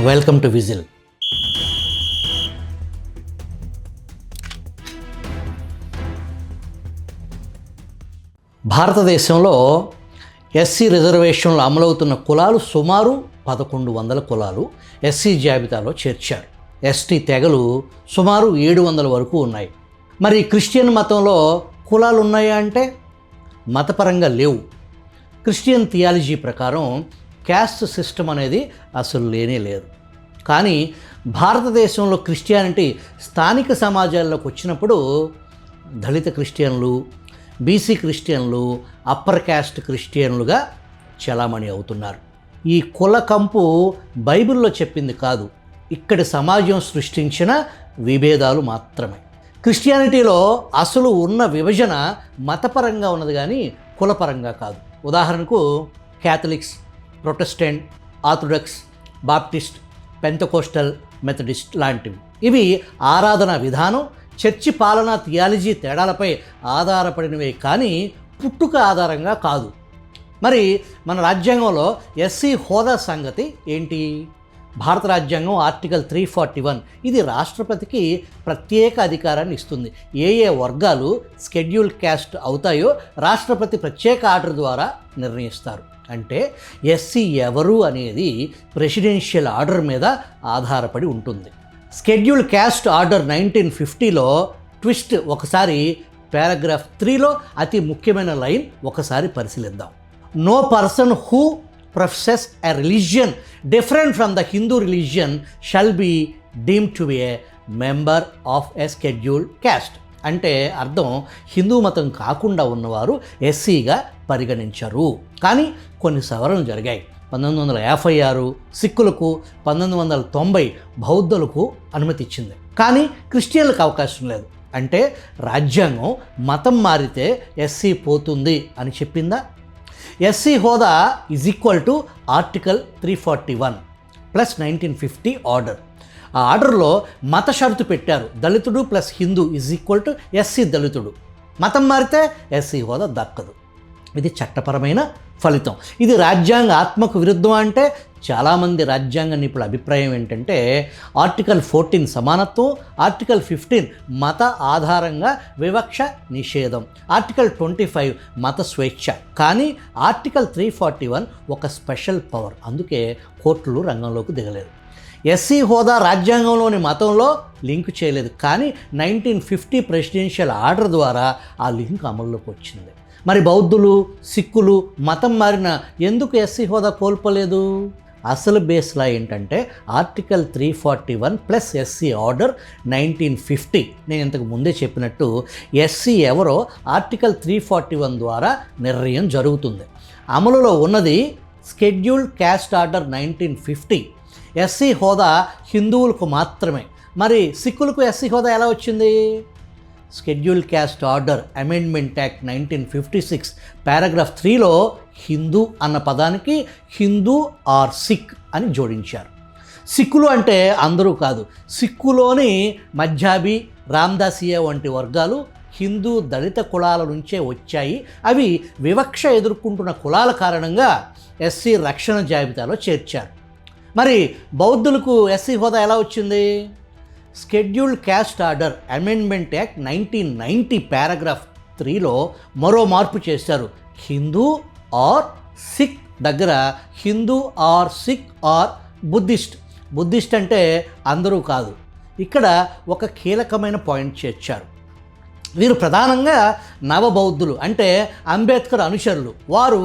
Welcome to whistle. భారతదేశంలో SC రిజర్వేషన్లు అమలవుతున్న కులాలు సుమారు 1100 కులాలు ఎస్సీ జాబితాలో చేర్చారు. ఎస్టీ తెగలు సుమారు 700 వరకు ఉన్నాయి. మరి క్రిస్టియన్ మతంలో కులాలు ఉన్నాయా అంటే మతపరంగా లేవు. క్రిస్టియన్ థియాలజీ ప్రకారం క్యాస్ట్ సిస్టమ్ అనేది అసలు లేనే లేదు. కానీ భారతదేశంలో క్రిస్టియానిటీ స్థానిక సమాజాల్లోకి వచ్చినప్పుడు దళిత క్రిస్టియన్లు, బీసీ క్రిస్టియన్లు, అప్పర్ క్యాస్ట్ క్రిస్టియన్లుగా చలామణి అవుతున్నారు. ఈ కుల కంపు బైబిల్లో చెప్పింది కాదు, ఇక్కడి సమాజం సృష్టించిన విభేదాలు మాత్రమే. క్రిస్టియానిటీలో అసలు ఉన్న విభజన మతపరంగా ఉన్నది కానీ కులపరంగా కాదు. ఉదాహరణకు Catholics, Protestant, Orthodox, Baptist, Pentecostal, Methodist లాంటివి. ఇవి ఆరాధన విధానం, చర్చి పాలనా థియాలజీ తేడాలపై ఆధారపడినవే కానీ పుట్టుక ఆధారంగా కాదు. మరి మన రాజ్యాంగంలో ఎస్సీ హోదా సంగతి ఏంటి? భారత రాజ్యాంగం ఆర్టికల్ 341 ఇది రాష్ట్రపతికి ప్రత్యేక అధికారాన్ని ఇస్తుంది. ఏ వర్గాలు షెడ్యూల్ క్యాస్ట్ అవుతాయో రాష్ట్రపతి ప్రత్యేక ఆర్డర్ ద్వారా నిర్ణయిస్తారు. అంటే ఎస్సీ ఎవరు అనేది ప్రెసిడెన్షియల్ ఆర్డర్ మీద ఆధారపడి ఉంటుంది. షెడ్యూల్ క్యాస్ట్ ఆర్డర్ 1950లో ట్విస్ట్ ఒకసారి పారాగ్రాఫ్ 3లో అతి ముఖ్యమైన లైన్ ఒకసారి పరిశీలిద్దాం. No person who professes a religion different from the Hindu religion shall be deemed to be a member of a schedule caste. అంటే అర్థం హిందూ మతం కాకుండా ఉన్నవారు ఎస్సీగా పరిగణించరు. కానీ కొన్ని సవరణలు జరిగాయి. 1956 సిక్కులకు, 1990 బౌద్ధులకు అనుమతి ఇచ్చింది. కానీ క్రిస్టియన్లకు అవకాశం లేదు. అంటే రాజ్యాంగం మతం మారితే ఎస్సీ పోతుంది అని చెప్పిందా? ఎస్సీ హోదా is equal to article 341 plus 1950 order. ఆ ఆర్డర్లో మత షరతు పెట్టారు. దళితుడు plus Hindu is equal to SC దళితుడు. మతం మారితే ఎస్సీ హోదా దక్కదు. ఇది చట్టపరమైన ఫలితం. ఇది రాజ్యాంగ ఆత్మకు విరుద్ధం అంటే చాలామంది రాజ్యాంగ నిపుణుల అభిప్రాయం ఏంటంటే ఆర్టికల్ 14 సమానత్వం, ఆర్టికల్ 15 మత ఆధారంగా వివక్ష నిషేధం, ఆర్టికల్ 25 మత స్వేచ్ఛ. కానీ ఆర్టికల్ 341 ఒక స్పెషల్ పవర్. అందుకే కోర్టులు రంగంలోకి దిగలేదు. ఎస్సీ హోదా రాజ్యాంగంలోని మతంలో లింక్ చేయలేదు. కానీ 1950 ప్రెసిడెన్షియల్ ఆర్డర్ ద్వారా ఆ లింక్ అమల్లోకి వచ్చింది. మరి బౌద్ధులు, సిక్కులు మతం మారిన ఎందుకు ఎస్సీ హోదా కోల్పోలేదు? అసలు బేస్లా ఏంటంటే ఆర్టికల్ 341 ప్లస్ ఎస్సీ ఆర్డర్ 1950. నేను ఇంతకు ముందే చెప్పినట్టు ఎస్సీ ఎవరో ఆర్టికల్ 341 ద్వారా నిర్ణయం జరుగుతుంది. అమలులో ఉన్నది షెడ్యూల్ క్యాస్ట్ ఆర్డర్ 1950. ఎస్సీ హోదా హిందువులకు మాత్రమే. మరి సిక్కులకు ఎస్సీ హోదా ఎలా వచ్చింది? Schedule caste order amendment act 1956 paragraph 3లో హిందూ అన్న పదానికి హిందూ ఆర్ సిక్ అని జోడించారు. సిక్కులు అంటే అందరూ కాదు. సిక్కులోని మధ్యాబీ, రామ్దాసియా వంటి వర్గాలు హిందూ దళిత కులాల నుంచే వచ్చాయి. అవి వివక్ష ఎదుర్కొంటున్న కులాల కారణంగా ఎస్సీ రక్షణ జాబితాలో చేర్చారు. మరి బౌద్ధులకు ఎస్సీ హోదా ఎలా వచ్చింది? Scheduled caste order amendment act 1990 paragraph 3లో మరో మార్పు చేశారు. హిందూ ఆర్ సిక్ దగ్గర Hindu or Sikh or Buddhist. Buddhist అంటే అందరూ కాదు. ఇక్కడ ఒక కీలకమైన పాయింట్ చేర్చారు. వీరు ప్రధానంగా నవబౌద్ధులు అంటే అంబేద్కర్ అనుచరులు. వారు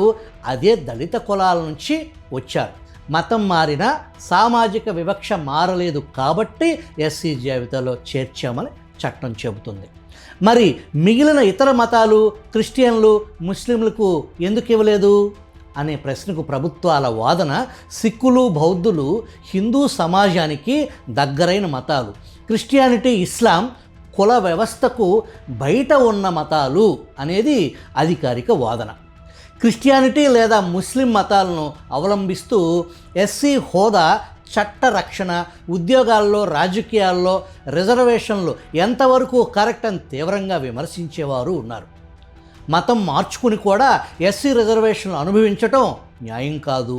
అదే దళిత కులాల నుంచి వచ్చారు. మతం మారిన సామాజిక వివక్ష మారలేదు కాబట్టి ఎస్సీ జాబితాలో చేర్చామని చట్టం చెబుతుంది. మరి మిగిలిన ఇతర మతాలు, క్రిస్టియన్లు, ముస్లింలకు ఎందుకు ఇవ్వలేదు అనే ప్రశ్నకు ప్రభుత్వాల వాదన సిక్కులు, బౌద్ధులు హిందూ సమాజానికి దగ్గరైన మతాలు. క్రిస్టియానిటీ, ఇస్లాం కుల వ్యవస్థకు బయట ఉన్న మతాలు అనేది అధికారిక వాదన. క్రిస్టియానిటీ లేదా ముస్లిం మతాలను అవలంబిస్తూ ఎస్సీ హోదా చట్ట రక్షణ, ఉద్యోగాల్లో, రాజకీయాల్లో రిజర్వేషన్లు ఎంతవరకు కరెక్ట్ అని తీవ్రంగా విమర్శించేవారు ఉన్నారు. మతం మార్చుకుని కూడా ఎస్సీ రిజర్వేషన్లు అనుభవించటం న్యాయం కాదు.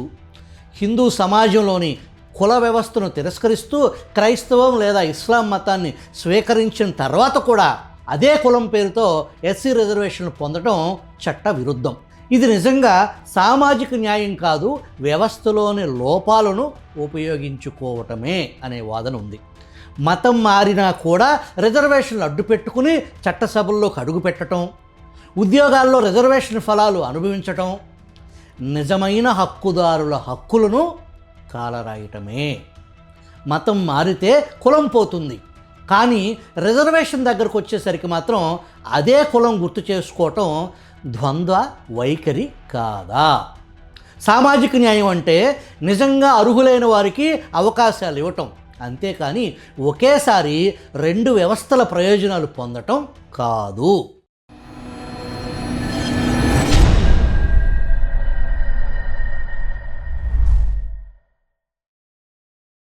హిందూ సమాజంలోని కుల వ్యవస్థను తిరస్కరిస్తూ క్రైస్తవం లేదా ఇస్లాం మతాన్ని స్వీకరించిన తర్వాత కూడా అదే కులం పేరుతో ఎస్సీ రిజర్వేషన్లు పొందడం చట్ట విరుద్ధం. ఇది నిజంగా సామాజిక న్యాయం కాదు, వ్యవస్థలోని లోపాలను ఉపయోగించుకోవటమే అనే వాదన ఉంది. మతం మారినా కూడా రిజర్వేషన్లు అడ్డుపెట్టుకుని చట్టసభల్లోకి అడుగుపెట్టడం, ఉద్యోగాల్లో రిజర్వేషన్ ఫలాలు అనుభవించటం నిజమైన హక్కుదారుల హక్కులను కాలరాయటమే. మతం మారితే కులం పోతుంది, కానీ రిజర్వేషన్ దగ్గరకు వచ్చేసరికి మాత్రం అదే కులం గుర్తు చేసుకోవటం ద్వంద్వ వైఖరి కాదా? సామాజిక న్యాయం అంటే నిజంగా అర్హులైన వారికి అవకాశాలు ఇవ్వటం, అంతేకాని ఒకేసారి రెండు వ్యవస్థల ప్రయోజనాలు పొందటం కాదు.